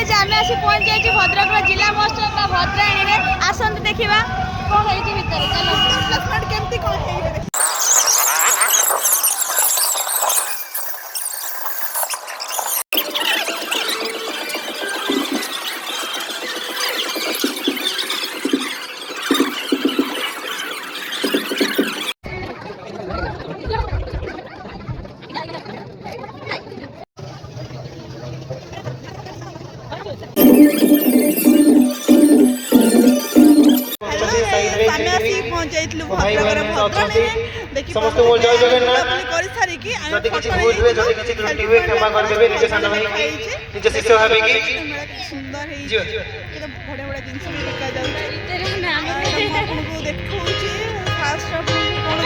Guys आमे आसी पहुंच जाई भद्रक जिला महोत्सव का भद्राणी रे आसंत देखिबा कोन होई भितर चलो प्लेसमेंट केमती कोन हेई समस्त जय जगन्नाथ जदि किसी भूल हुए जदि किसी त्रुटि हुए क्षमा कर देबे निज सान भाई निज शिष्य भाबे की सुंदर है जी केते बड़े बड़े जिंस भी बिका जाउछ आपको देखौछि फास्ट ऑफ कोन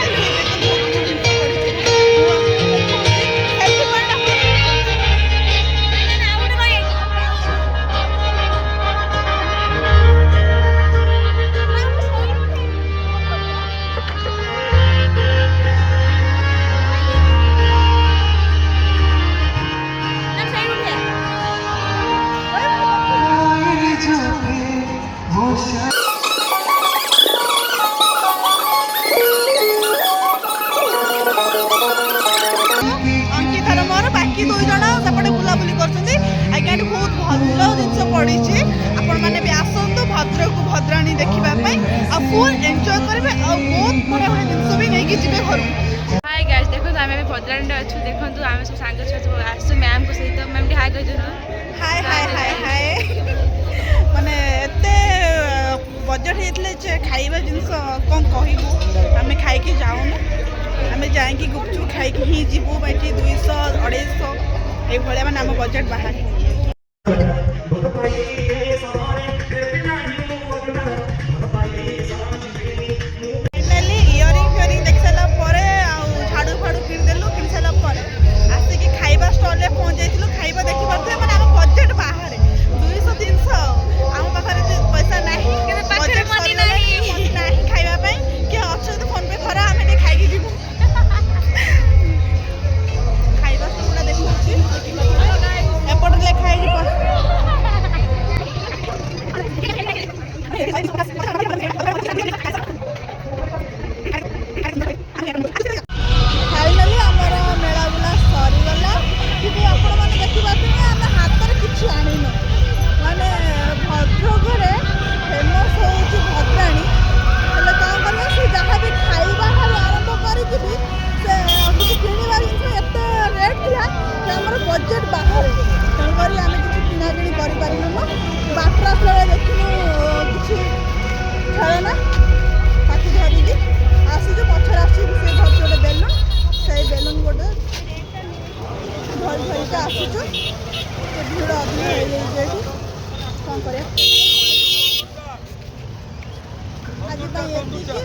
देखि भद्राणी देखा फुल एंजॉय करेंगे और बहुत बड़ा बड़ा जिन भी नहीं जी घर। हाय गाइस देखो आम भद्राणी अच्छु देखो आम सब सांग सब आसु मैम को सहित मैम हाय कह हाय हाय हाय हाय माने एते बजट होते खाइबा जिनस कौन कहबू आम खाई जाऊनु आम जाकि गुपचुप खाई ही जीवु बाटी 200 250 ये मैंने आम बजट बाहर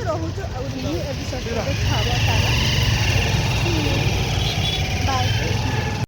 रोहू एपिसोड देखा बाय।